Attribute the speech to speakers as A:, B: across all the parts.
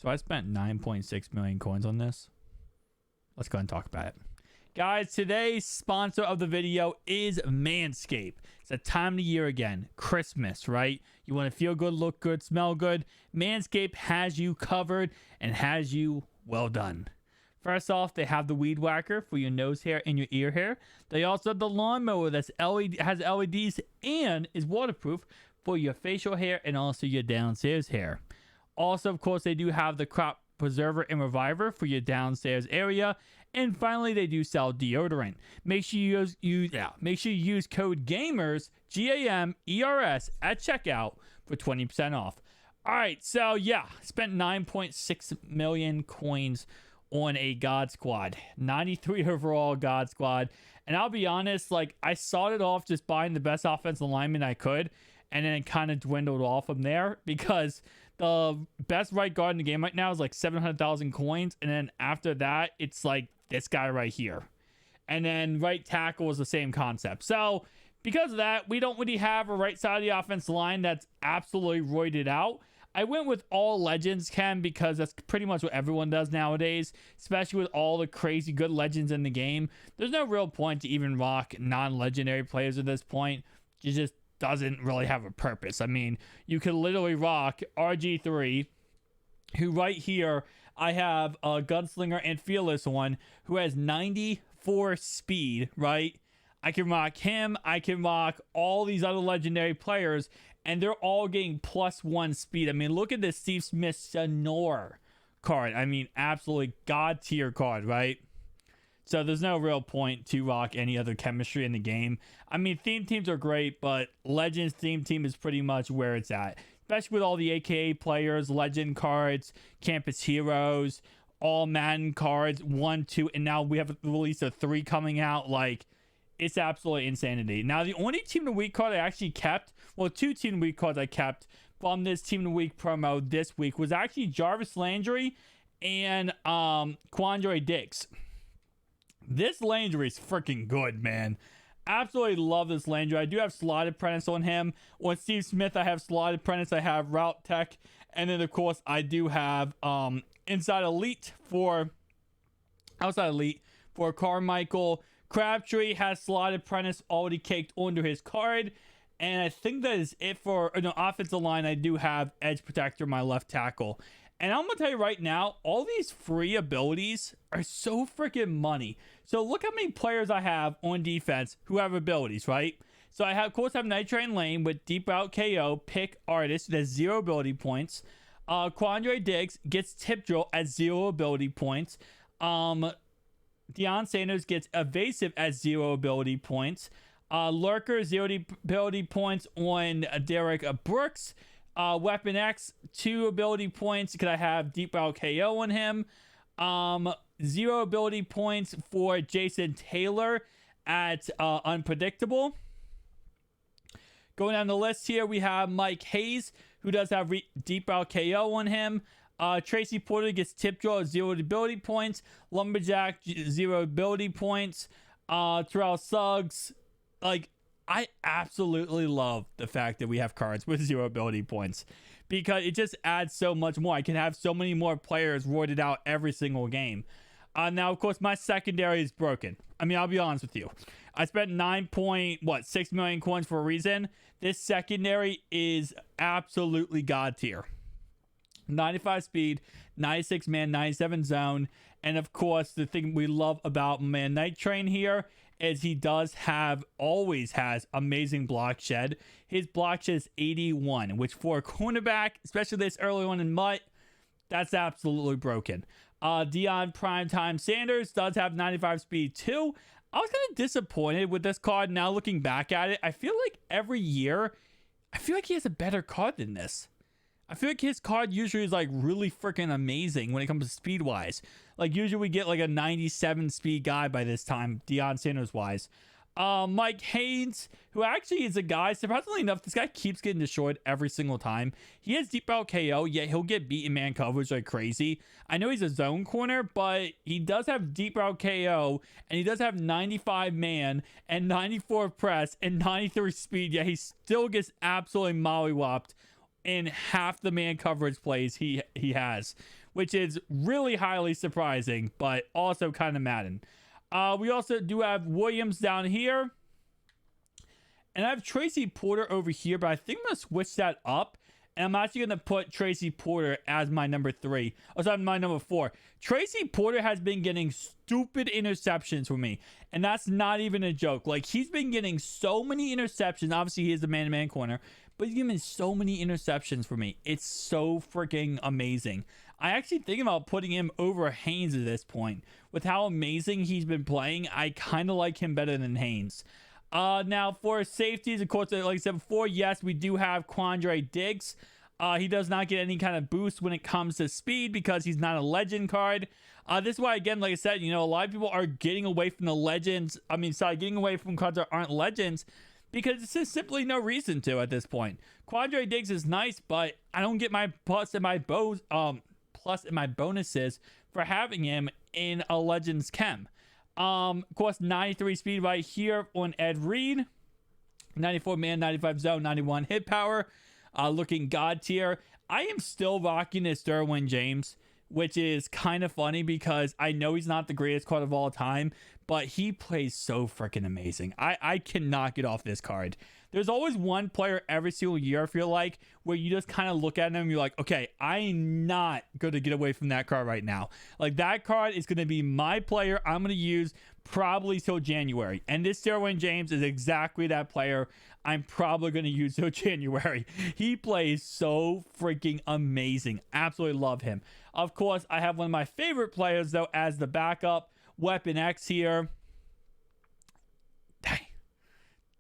A: So I spent 9.6 million coins on this. Let's go ahead and talk about it. Guys, today's sponsor of the video is Manscaped. It's a time of the year again, Christmas, right? You want to feel good, look good, smell good. Manscaped has you covered and has you well done. First off, they have the weed whacker for your nose hair and your ear hair. They also have the lawnmower that's has LEDs and is waterproof for your facial hair and also your downstairs hair. Also, of course, they do have the crop preserver and reviver for your downstairs area. And finally, they do sell deodorant. Make sure you use code GAMERS, GAMERS at checkout for 20% off. All right, so yeah, spent 9.6 million coins on a God Squad, 93 overall God Squad. And I'll be honest, like I started off just buying the best offensive lineman I could, and then it kind of dwindled off from there because the best right guard in the game right now is like 700,000 coins, and then after that, it's like this guy right here. And then right tackle is the same concept. So because of that, we don't really have a right side of the offensive line that's absolutely roided out. I went with all legends, Ken, because that's pretty much what everyone does nowadays, especially with all the crazy good legends in the game. There's no real point to even rock non-legendary players at this point. It just doesn't really have a purpose. I mean, you could literally rock RG3, who right here, I have a gunslinger and fearless one who has 94 speed, right? I can rock him. I can rock all these other legendary players, and they're all getting +1 speed. I mean, look at this Steve Smith Sonor card. I mean, absolutely god tier card, right? So there's no real point to rock any other chemistry in the game. I mean, theme teams are great, but Legends theme team is pretty much where it's at. Especially with all the AKA players, legend cards, campus heroes, all Madden cards, 1, 2, and now we have a release of 3 coming out. Like, it's absolutely insanity. Now, the only Team of the Week card I actually kept, well, 2 Team of the Week cards I kept from this Team of the Week promo this week was actually Jarvis Landry and Quandre Diggs. This Landry is freaking good, man. Absolutely love this Landry. I do have Slotted Apprentice on him. On Steve Smith, I have Slotted Apprentice. I have Route Tech. And then, of course, I do have Inside Elite for Outside Elite for Carmichael. Crabtree has Slotted Apprentice already caked onto his card. And I think that is it for offensive line. I do have Edge Protector, my left tackle. And I'm going to tell you right now, all these free abilities are so freaking money. So look how many players I have on defense who have abilities, right? So I have, of course, Night Train Lane with Deep Route KO, Pick Artist, that's 0 ability points. Quandre Diggs gets Tip Drill at 0 ability points. Deion Sanders gets Evasive at 0 ability points. Lurker, 0 ability points on Derek Brooks. Weapon X, 2 ability points because I have Deep Route KO on him. 0 ability points for Jason Taylor at Unpredictable. Going down the list here, we have Mike Hayes, who does have Deep Route KO on him. Tracy Porter gets Tip Draw, 0 ability points. Lumberjack, 0 ability points. Terrell Suggs, like, I absolutely love the fact that we have cards with 0 ability points because it just adds so much more. I can have so many more players roided out every single game. Now, of course, my secondary is broken. I mean, I'll be honest with you. I spent 9.6 million coins for a reason. This secondary is absolutely god tier. 95 speed, 96 man, 97 zone. And of course, the thing we love about Man Night Train here is he always has amazing block shed. His block shed is 81, which for a cornerback, especially this early on in MUT, that's absolutely broken. Deion Primetime Sanders does have 95 speed too. I was kind of disappointed with this card. Now looking back at it, I feel like every year, I feel like he has a better card than this. I feel like his card usually is like really freaking amazing when it comes to speed wise. Like usually we get like a 97 speed guy by this time, Deion Sanders wise. Mike Haynes, who actually is a guy, surprisingly enough, this guy keeps getting destroyed every single time. He has Deep Route KO, yet he'll get beaten man coverage like crazy. I know he's a zone corner, but he does have Deep Route KO, and he does have 95 man and 94 press and 93 speed, yet he still gets absolutely mollywopped in half the man coverage plays he has, which is really highly surprising, but also kind of Madden. We also do have Williams down here. And I have Tracy Porter over here, but I think I'm going to switch that up. And I'm actually going to put Tracy Porter as my number 3. Oh, sorry, my number 4. Tracy Porter has been getting stupid interceptions for me. And that's not even a joke. Like, he's been getting so many interceptions. Obviously, he is the man-to-man corner. But he's given so many interceptions for me. It's so freaking amazing. I actually think about putting him over Haynes at this point. With how amazing he's been playing, I kind of like him better than Haynes. Now for safeties, of course, like I said before, yes, we do have Quandre Diggs. He does not get any kind of boost when it comes to speed because he's not a legend card. This is why, again, like I said, you know, a lot of people are getting away from the legends. Getting away from cards that aren't legends because it's just simply no reason to at this point. Quandre Diggs is nice, but I don't get my plus in my bonuses for having him in a legends chem. Of course, 93 speed right here on Ed Reed. 94 man, 95 zone, 91 hit power. Looking god tier. I am still rocking this Derwin James, which is kind of funny because I know he's not the greatest card of all time, but he plays so freaking amazing. I cannot get off this card. There's always one player every single year, I feel like, where you just kind of look at him and you're like, okay, I'm not going to get away from that card right now. Like, that card is going to be my player I'm going to use probably till January. And this Derwin James is exactly that player I'm probably going to use till January. He plays so freaking amazing. Absolutely love him. Of course, I have one of my favorite players, though, as the backup, Weapon X here.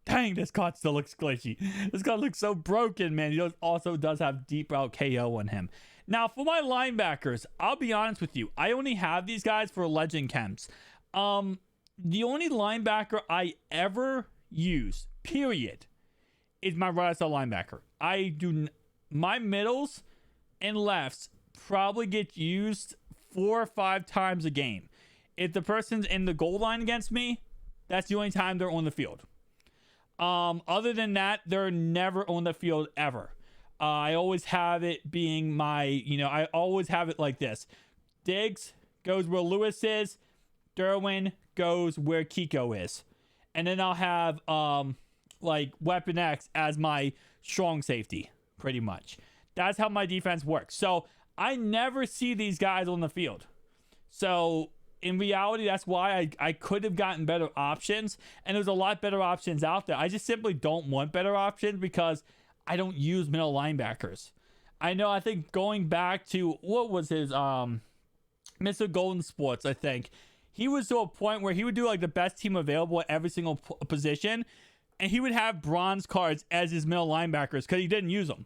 A: Dang, this card still looks glitchy. This card looks so broken, man. He also does have deep route KO on him. Now, for my linebackers, I'll be honest with you. I only have these guys for legend chems. The only linebacker I ever use, period, is my right side linebacker. My middles and lefts probably get used 4 or 5 times a game. If the person's in the goal line against me, that's the only time they're on the field. Other than that, they're never on the field ever. I always have it being I always have it like this. Diggs goes where Lewis is. Derwin goes where Kiko is. And then I'll have, Weapon X as my strong safety, pretty much. That's how my defense works. So I never see these guys on the field. So in reality, that's why I could have gotten better options, and there's a lot better options out there. I just simply don't want better options because I don't use middle linebackers. I think going back to, what was his, Mr. Golden Sports, I think. He was to a point where he would do like the best team available at every single position, and he would have bronze cards as his middle linebackers because he didn't use them.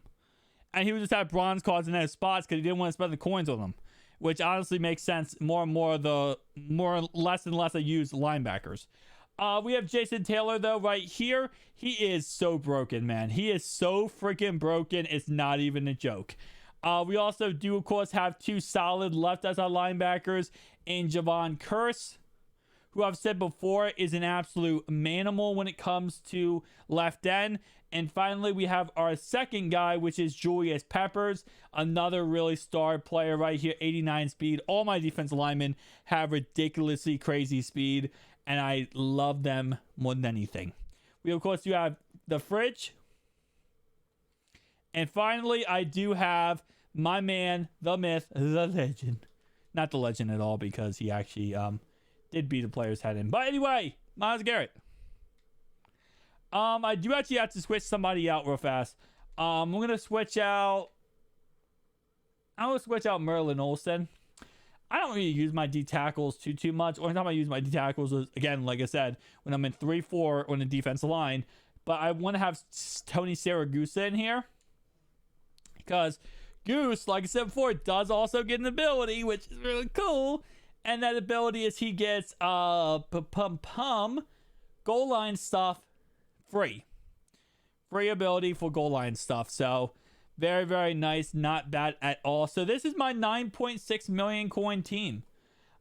A: And he would just have bronze cards in his spots because he didn't want to spend the coins on them. Which honestly makes sense more and less and less I use linebackers. We have Jason Taylor, though, right here. He is so broken, man. He is so freaking broken. It's not even a joke. We also do, of course, have 2 solid left as our linebackers in Javon Curse, who I've said before is an absolute manimal when it comes to left end. And finally, we have our second guy, which is Julius Peppers, another really star player right here, 89 speed. All my defensive linemen have ridiculously crazy speed, and I love them more than anything. We, of course, do have the Fridge. And finally, I do have my man, the myth, the legend. Not the legend at all, because he actually did beat a player's head in. But anyway, Myles Garrett. I do actually have to switch somebody out real fast. I'm going to switch out Merlin Olsen. I don't really use my D tackles too much. Only time I use my D tackles is, again, like I said, when I'm in 3-4 on the defensive line. But I want to have Tony Siragusa in here, because Goose, like I said before, does also get an ability, which is really cool. And that ability is he gets goal line stuff free ability for goal line stuff. So very, very nice. Not bad at all. So this is my 9.6 million coin team.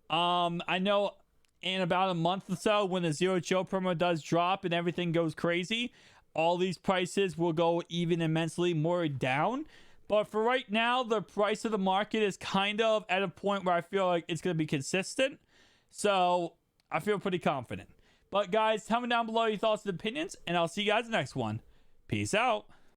A: I know in about a month or so, when the Zero Chill promo does drop and everything goes crazy, all these prices will go even immensely more down. But for right now, the price of the market is kind of at a point where I feel like it's going to be consistent. So I feel pretty confident. But guys, tell me down below your thoughts and opinions, and I'll see you guys in the next one. Peace out.